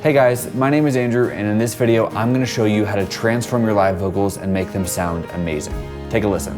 Hey guys, my name is Andrew, and in this video, I'm gonna show you how to transform your live vocals and make them sound amazing. Take a listen.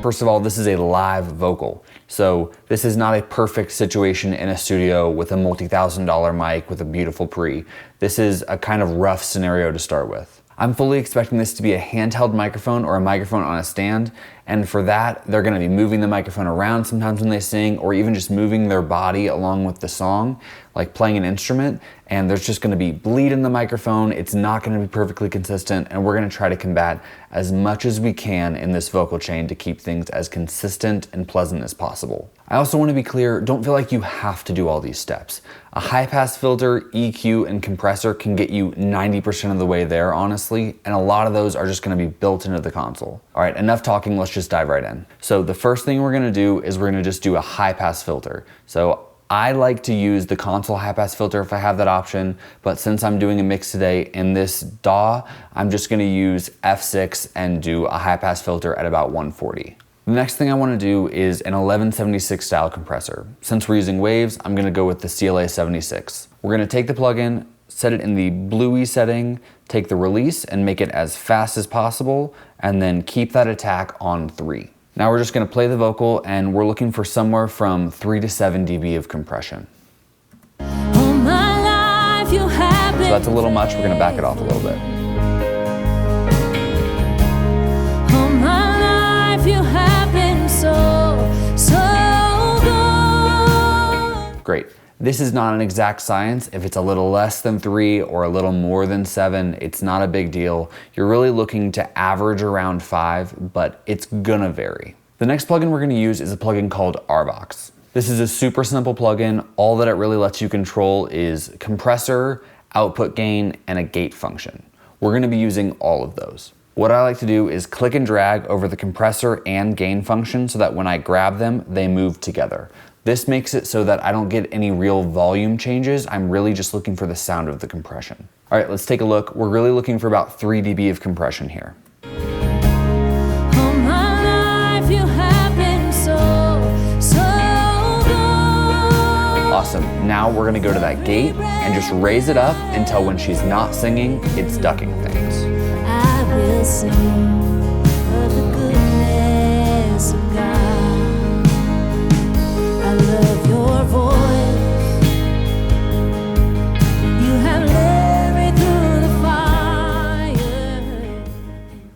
First of all, this is a live vocal. So this is not a perfect situation in a studio with a multi-$1,000 mic with a beautiful pre. This is a kind of rough scenario to start with. I'm fully expecting this to be a handheld microphone or a microphone on a stand, and for that, they're gonna be moving the microphone around sometimes when they sing, or even just moving their body along with the song, like playing an instrument, and there's just gonna be bleed in the microphone, it's not gonna be perfectly consistent, and we're gonna try to combat as much as we can in this vocal chain to keep things as consistent and pleasant as possible. I also wanna be clear, don't feel like you have to do all these steps. A high-pass filter, EQ, and compressor can get you 90% of the way there, honestly, and a lot of those are just gonna be built into the console. All right, enough talking, let's just dive right in. So the first thing we're gonna do is we're gonna just do a high-pass filter. So I like to use the console high-pass filter if I have that option, but since I'm doing a mix today in this DAW, I'm just gonna use F6 and do a high-pass filter at about 140. The next thing I want to do is an 1176 style compressor. Since we're using waves, I'm going to go with the CLA 76. We're going to take the plugin, set it in the bluey setting, take the release and make it as fast as possible, and then keep that attack on 3. Now we're just going to play the vocal, and we're looking for somewhere from 3 to 7 dB of compression. So that's a little much, we're going to back it off a little bit. Great. This is not an exact science. If it's a little less than 3 or a little more than 7, it's not a big deal. You're really looking to average around 5, but it's gonna vary. The next plugin we're gonna use is a plugin called RVox. This is a super simple plugin. All that it really lets you control is compressor, output gain, and a gate function. We're gonna be using all of those. What I like to do is click and drag over the compressor and gain function so that when I grab them, they move together. This makes it so that I don't get any real volume changes. I'm really just looking for the sound of the compression. All right, let's take a look. We're really looking for about 3 dB of compression here. Awesome, now we're gonna go to that gate and just raise it up until when she's not singing, it's ducking things. I will sing of the goodness of God. I love your voice. You have led me through the fire.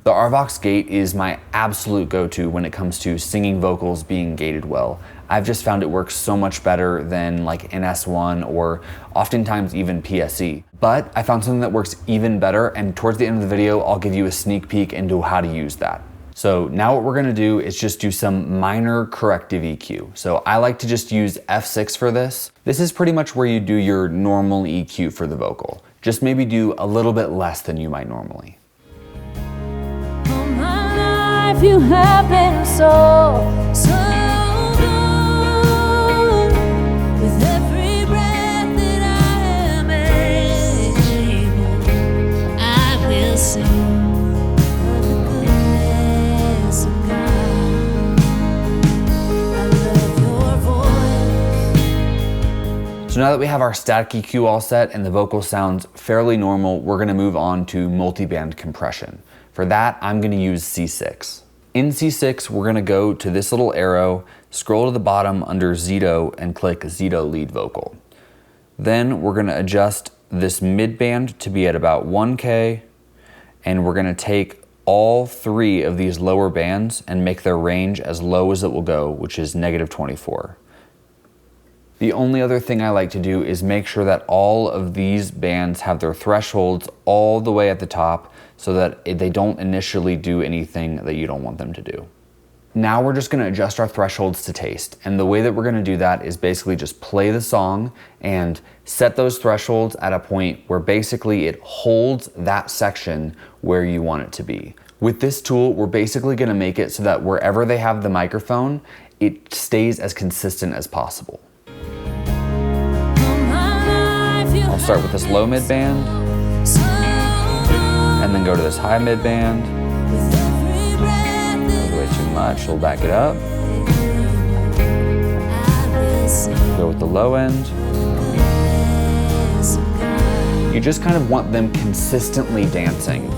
The RVox gate is my absolute go-to when it comes to singing vocals being gated well. I've just found it works so much better than like NS1 or oftentimes even PSE. But I found something that works even better, and towards the end of the video, I'll give you a sneak peek into how to use that. So now what we're gonna do is just do some minor corrective EQ. So I like to just use F6 for this. This is pretty much where you do your normal EQ for the vocal. Just maybe do a little bit less than you might normally. All my life you have been so good. With every breath that I am able, I will sing. So now that we have our static EQ all set and the vocal sounds fairly normal, we're gonna move on to multiband compression. For that, I'm gonna use C6. In C6, we're gonna go to this little arrow, scroll to the bottom under Zito and click Zito lead vocal. Then we're gonna adjust this midband to be at about 1K, and we're gonna take all 3 of these lower bands and make their range as low as it will go, which is -24. The only other thing I like to do is make sure that all of these bands have their thresholds all the way at the top so that they don't initially do anything that you don't want them to do. Now we're just gonna adjust our thresholds to taste. And the way that we're gonna do that is basically just play the song and set those thresholds at a point where basically it holds that section where you want it to be. With this tool, we're basically gonna make it so that wherever they have the microphone, it stays as consistent as possible. I'll start with this low mid band, and then go to this high mid band. Way too much, we'll back it up. Go with the low end. You just kind of want them consistently dancing.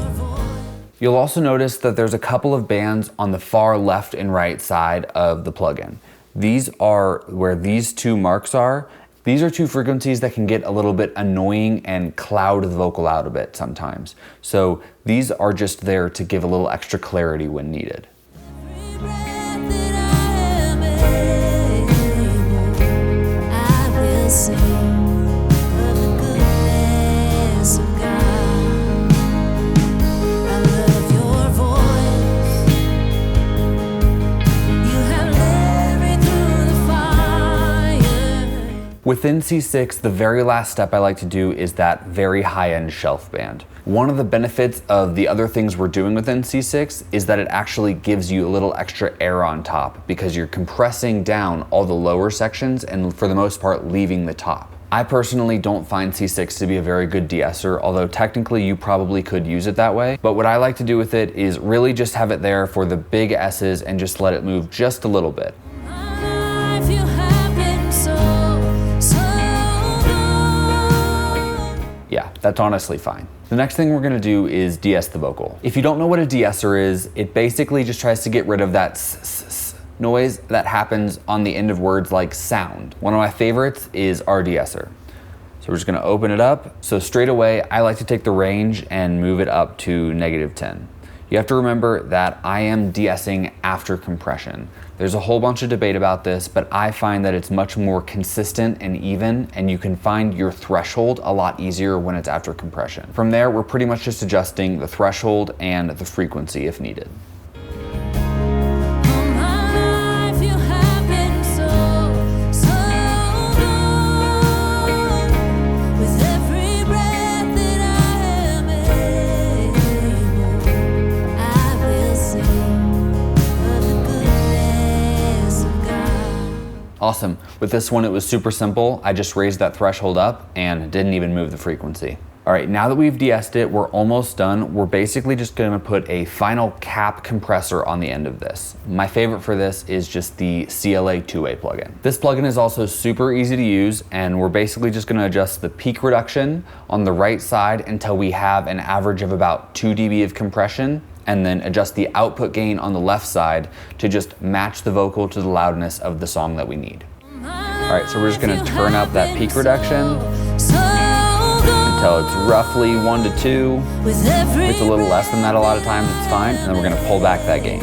You'll also notice that there's a couple of bands on the far left and right side of the plugin. These are where these two marks are. These are two frequencies that can get a little bit annoying and cloud the vocal out a bit sometimes. So these are just there to give a little extra clarity when needed. Within C6, the very last step I like to do is that very high-end shelf band. One of the benefits of the other things we're doing within C6 is that it actually gives you a little extra air on top because you're compressing down all the lower sections and for the most part leaving the top. I personally don't find C6 to be a very good de-esser, although technically you probably could use it that way. But what I like to do with it is really just have it there for the big S's and just let it move just a little bit. Yeah, that's honestly fine. The next thing we're gonna do is de-ess the vocal. If you don't know what a de-esser is, it basically just tries to get rid of that noise that happens on the end of words like sound. One of my favorites is our de-esser. So we're just gonna open it up. So straight away, I like to take the range and move it up to -10. You have to remember that I am de-essing after compression. There's a whole bunch of debate about this, but I find that it's much more consistent and even, and you can find your threshold a lot easier when it's after compression. From there, we're pretty much just adjusting the threshold and the frequency if needed. Awesome. With this one, it was super simple. I just raised that threshold up and didn't even move the frequency. All right, now that we've de-essed it, we're almost done. We're basically just gonna put a final cap compressor on the end of this. My favorite for this is just the CLA two-way plugin. This plugin is also super easy to use, and we're basically just gonna adjust the peak reduction on the right side until we have an average of about 2 dB of compression, and then adjust the output gain on the left side to just match the vocal to the loudness of the song that we need. All right, so we're just gonna turn up that peak reduction until it's roughly 1 to 2. If it's a little less than that a lot of times, it's fine, and then we're gonna pull back that gain.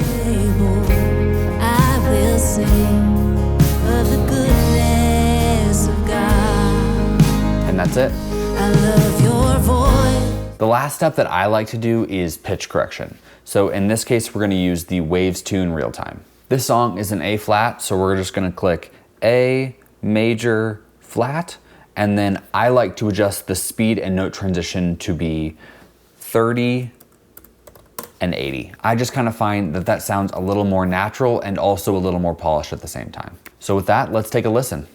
And that's it. I love your voice. The last step that I like to do is pitch correction. So in this case, we're gonna use the Waves tune real time. This song is an A flat, so we're just gonna click A, major, flat, and then I like to adjust the speed and note transition to be 30 and 80. I just kind of find that that sounds a little more natural and also a little more polished at the same time. So with that, let's take a listen.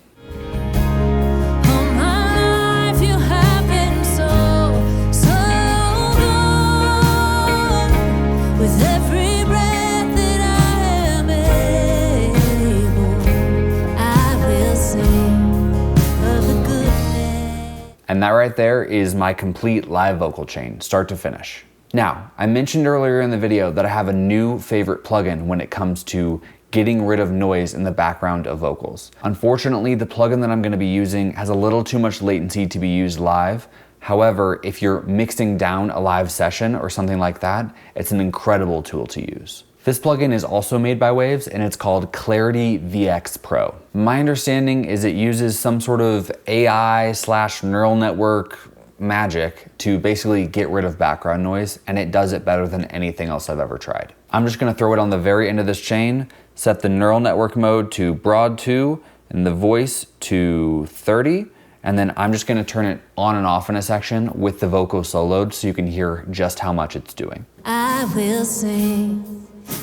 And that right there is my complete live vocal chain, start to finish. Now, I mentioned earlier in the video that I have a new favorite plugin when it comes to getting rid of noise in the background of vocals. Unfortunately, the plugin that I'm gonna be using has a little too much latency to be used live. However, if you're mixing down a live session or something like that, it's an incredible tool to use. This plugin is also made by Waves, and it's called Clarity VX Pro. My understanding is it uses some sort of AI/neural network magic to basically get rid of background noise, and it does it better than anything else I've ever tried. I'm just gonna throw it on the very end of this chain, set the neural network mode to broad 2, and the voice to 30, and then I'm just gonna turn it on and off in a section with the vocal soloed so you can hear just how much it's doing. I will sing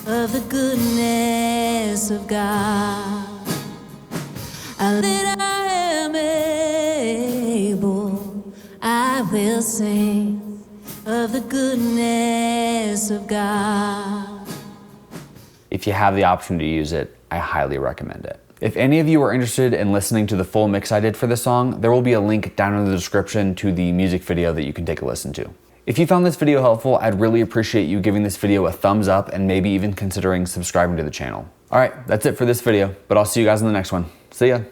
of the goodness of God, that I am able. I will sing of the goodness of God. If you have the option to use it, I highly recommend it. If any of you are interested in listening to the full mix I did for this song, there will be a link down in the description to the music video that you can take a listen to. If you found this video helpful, I'd really appreciate you giving this video a thumbs up and maybe even considering subscribing to the channel. All right, that's it for this video, but I'll see you guys in the next one. See ya.